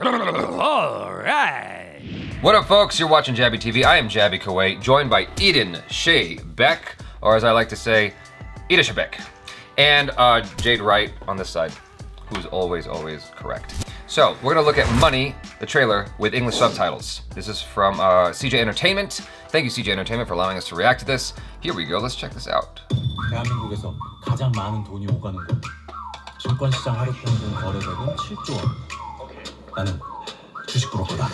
Alright. What up, folks? You're watching Jaby TV. I am Jaby KOAY, joined by Eden Shea Beck, or as I like to say, Ida Shebeck. And Jade Wright on this side, who's always correct. So, we're gonna look at Money, the trailer, with English subtitles. This is from CJ Entertainment. Thank you, CJ Entertainment, for allowing us to react to this. Here we go, let's check this out. 대한민국에서 가장 많은 돈이 오가는 곳. 증권시장 하루 평균 거래액은 7조 원. 나는 주식 브로커다.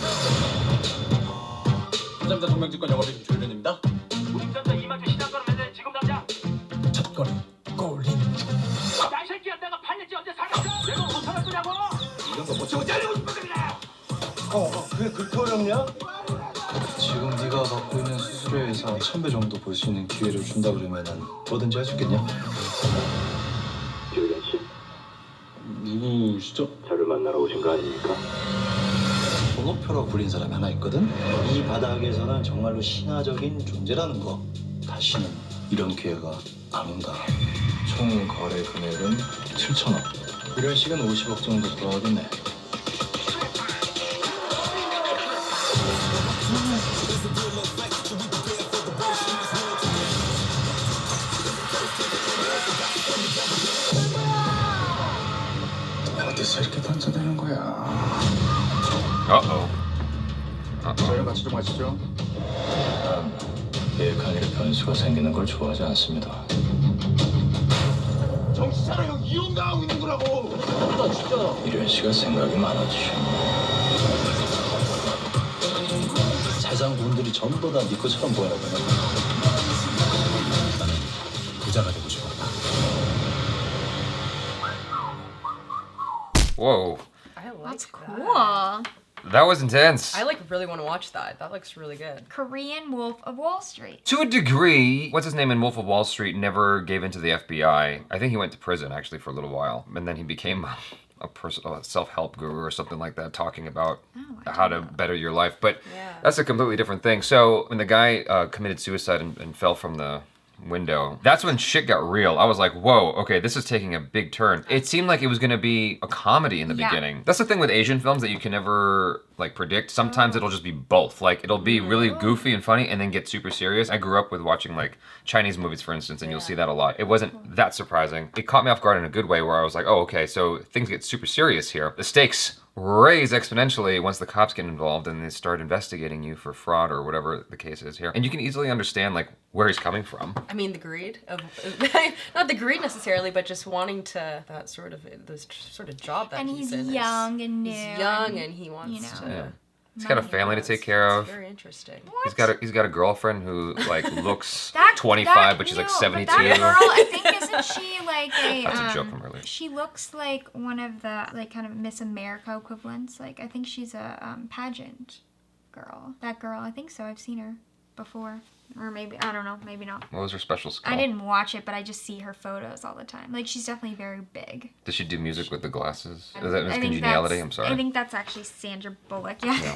삼성전자 동명증권 영업이익 조율원입니다. 삼성전자 이마트 시장가로 매매 지금 당장. 첫 거래 골린. 야, 이 새끼야, 내가 팔렸지 언제 살았어? 내가 못 살았 거냐고? 이런 거 못 참고 잘리고 싶거든요. 그게 그렇게 어렵냐? 지금 네가 받고 있는 수수료에서 한 1000배 정도 벌 수 있는 기회를 준다 그러면은 뭐든지 할 수 있겠냐? 조율원 씨. 누구시죠? 저를 만나러 오신 거 아닙니까? 번호표로 불린 사람이 하나 있거든? 이 바닥에서는 정말로 신화적인 존재라는 거. 다시는 이런 기회가 안 온다. 총 거래 금액은 7천억. 이런 식은 50억 정도 들어가겠네. 어디서 이렇게 던져대는 거야? 저희랑 같이 좀 하시죠. 난 계획한 일에 변수가 생기는 걸 좋아하지 않습니다. 정신 차려, 형 이용당하고 있는 거라고. 나 진짜. 이런 씨가 생각이 많아지. 세상 돈들이 전부 다 네 것처럼 보여요. 나는 부자가 되고 싶었다. Whoa. I like That's that. cool. That was intense. I like really want to watch that. That looks really good. Korean Wolf of Wall Street. To a degree, what's his name in Wolf of Wall Street never gave into the FBI. I think he went to prison actually for a little while, and then he became a self-help guru or something like that, talking about how to better your life. But that's a completely different thing. So when the guy committed suicide and fell from the window, that's when shit got real. I was like, whoa, okay, this is taking a big turn. It seemed like it was gonna be a comedy in the beginning. That's the thing with Asian films that you can never like predict. Sometimes it'll just be both. Like it'll be really goofy and funny and then get super serious. I grew up with watching like Chinese movies, for instance, and you'll see that a lot. It wasn't that surprising. It caught me off guard in a good way where I was like, oh, okay, so things get super serious here. The stakes raise exponentially once the cops get involved and they start investigating you for fraud or whatever the case is here. And you can easily understand like where he's coming from. I mean, the greed of not the greed necessarily, but just wanting to this sort of job that And he's he's in. young and new. He's young and he wants to. Yeah. He's got a family to take care of. Very interesting. He's got a girlfriend who like looks That- 25, that- but she's no, like but 72. that girl, I think, isn't she like a? That's a joke from earlier. She looks like one of the like kind of Miss America equivalents. Like I think she's a pageant girl. That girl, I think so. I've seen her before, or maybe I don't know, maybe not. What was her special skill? I didn't watch it, but I just see her photos all the time. Like she's definitely very big. Does she do music with the glasses? Is that Miss I think Congeniality? that's- I'm sorry. I think that's actually Sandra Bullock. Yeah.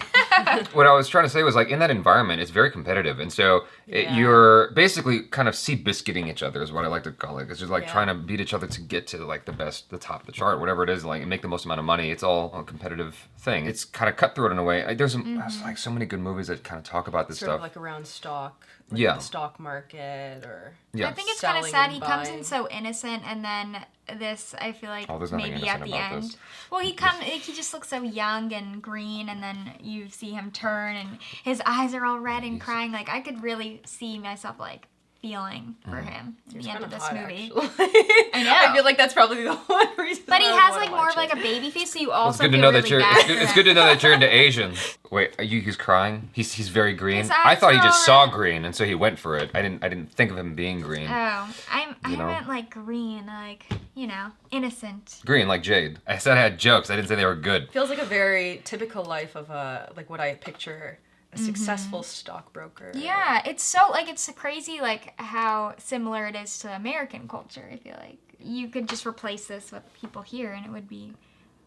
What I was trying to say was like in that environment, it's very competitive, and so you're basically kind of sea biscuiting each other is what I like to call it. It's just like trying to beat each other to get to like the top of the chart, whatever it is, like and make the most amount of money. It's all a competitive thing. It's kind of cutthroat in a way. There's like so many good movies that kind of talk about this Sort stuff. of like around stock. Like Yeah. The stock market or. Yeah. I think it's kind of Selling sad. and He comes in buying. so innocent, and then this, I feel like there's nothing maybe at innocent the about end. this. Well, he just looks so young and green, and then you see him turn, and his eyes are all red and crying. Like I could really see myself like feeling for him at the end of this movie. I know. I feel like that's probably the one reason. But he I would has wanna like more watch of like it. a baby face, so you It's also good to feel know really that you're. bad It's for good to him. know that you're into Asians. Wait, he's crying. He's very green. His I eyes thought he are just all saw green, and so he went for it. I didn't think of him being green. Oh, I You know? meant like green, like innocent. Green like Jade. I said I had jokes. I didn't say they were good. Feels like a very typical life of like what I picture a successful stockbroker. Yeah, it's so it's crazy like how similar it is to American culture. I feel like you could just replace this with people here, and it would be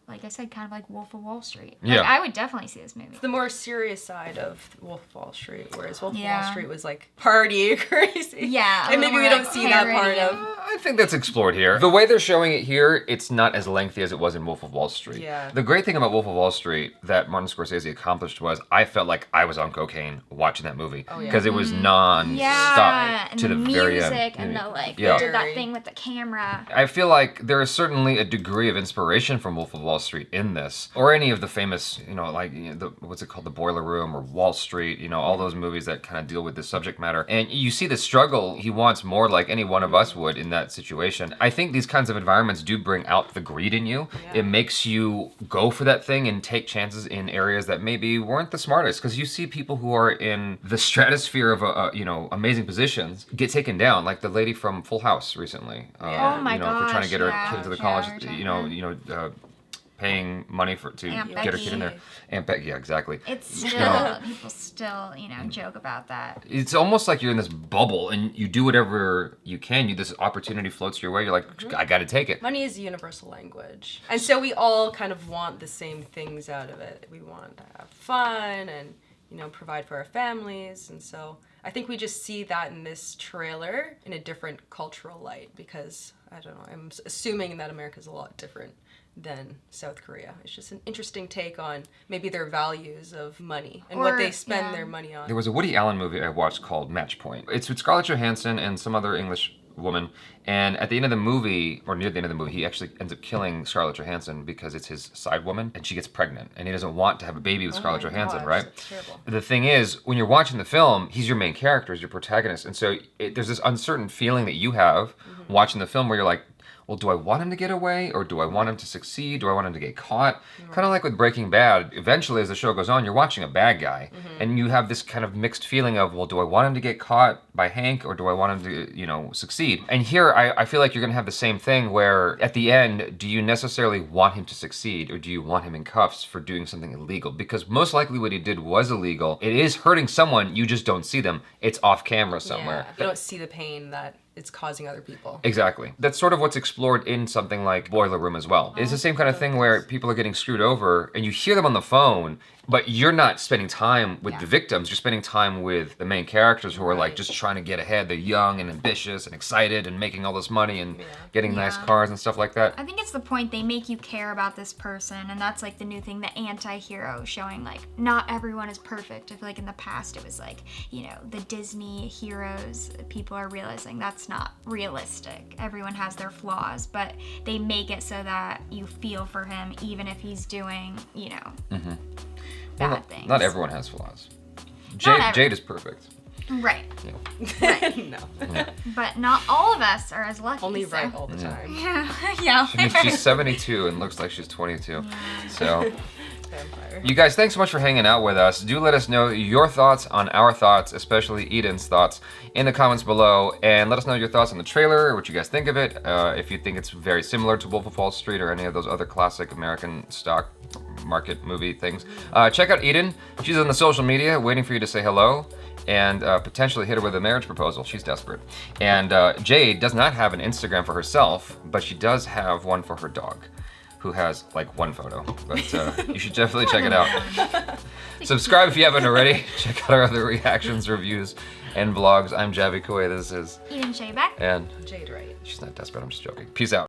like I said, kind of like Wolf of Wall Street. Yeah. Like, I would definitely see this movie. The more serious side of Wolf of Wall Street, whereas Wolf of Yeah. Wall Street was like party crazy. Yeah, a and little maybe we more, don't like, see that part parody. of. I think that's explored here. The way they're showing it here, it's not as lengthy as it was in Wolf of Wall Street. Yeah. The great thing about Wolf of Wall Street that Martin Scorsese accomplished was I felt like I was on cocaine watching that movie Oh, yeah. because it was non-stop Yeah, and to the music very end. and the like, Yeah. they did that thing with the camera. I feel like there is certainly a degree of inspiration from Wolf of Wall Street in this, or any of the famous, like what's it called, The Boiler Room or Wall Street, all those movies that kind of deal with this subject matter. And you see the struggle he wants more like any one of us would in that situation. I think these kinds of environments do bring out the greed in you. Yeah. It makes you go for that thing and take chances in areas that maybe weren't the smartest, because you see people who are in the stratosphere of amazing positions get taken down, like the lady from Full House recently. Yeah. Oh my For trying to get her gosh, kid into the yeah, college, we're paying money to Aunt get her kid in there. Becky. Aunt Becky, yeah, exactly. It's still, people still, joke about that. It's almost like you're in this bubble and you do whatever you can. This opportunity floats your way. You're like, I got to take it. Money is a universal language. And so we all kind of want the same things out of it. We want to have fun and, provide for our families. And so I think we just see that in this trailer in a different cultural light because, I don't know, I'm assuming that America's a lot different than South Korea. It's just an interesting take on maybe their values of money and what they spend their money on. There was a Woody Allen movie I watched called Match Point. It's with Scarlett Johansson and some other English woman. And at the end of the movie, or near the end of the movie, he actually ends up killing Scarlett Johansson because it's his side woman and she gets pregnant and he doesn't want to have a baby with Scarlett my Johansson, gosh, right? that's terrible. The thing is, when you're watching the film, he's your main character, he's your protagonist. And so there's this uncertain feeling that you have watching the film where you're like, well, do I want him to get away or do I want him to succeed? Do I want him to get caught? Kind of like with Breaking Bad, eventually as the show goes on, you're watching a bad guy and you have this kind of mixed feeling of, well, do I want him to get caught by Hank or do I want him to, succeed? And here I feel like you're going to have the same thing where at the end, do you necessarily want him to succeed or do you want him in cuffs for doing something illegal? Because most likely what he did was illegal. It is hurting someone, you just don't see them. It's off camera somewhere. Yeah, you don't see the pain that it's causing other people. Exactly. That's sort of what's explored in something like Boiler Room as well. It's the same kind of thing where people are getting screwed over and you hear them on the phone, but you're not spending time with the victims. You're spending time with the main characters who are like just trying to get ahead. They're young and ambitious and excited and making all this money and getting nice cars and stuff like that. I think it's the point they make you care about this person, and that's like the new thing, the anti-hero, showing like not everyone is perfect. I feel like in the past it was like, the Disney heroes, people are realizing that's not realistic. Everyone has their flaws, but they make it so that you feel for him even if he's doing, bad things. Not everyone has flaws. Not Jade is perfect. Right. No. But not all of us are as lucky. Only so. right all the time. Yeah. She's 72 and looks like she's 22. So, Vampire. you guys, thanks so much for hanging out with us. Do let us know your thoughts on our thoughts, especially Eden's thoughts, in the comments below. And let us know your thoughts on the trailer, or what you guys think of it. If you think it's very similar to Wolf of Wall Street or any of those other classic American stock market movie things. Check out Eden. She's on the social media waiting for you to say hello and potentially hit her with a marriage proposal. She's desperate. And Jade does not have an Instagram for herself, but she does have one for her dog, who has like one photo. But you should definitely check it out. Subscribe if you haven't already. Check out our other reactions, reviews, and vlogs. I'm Jaby KOAY. This is Eden Shayback. and Jade Wright. she's not desperate. I'm just joking. Peace out.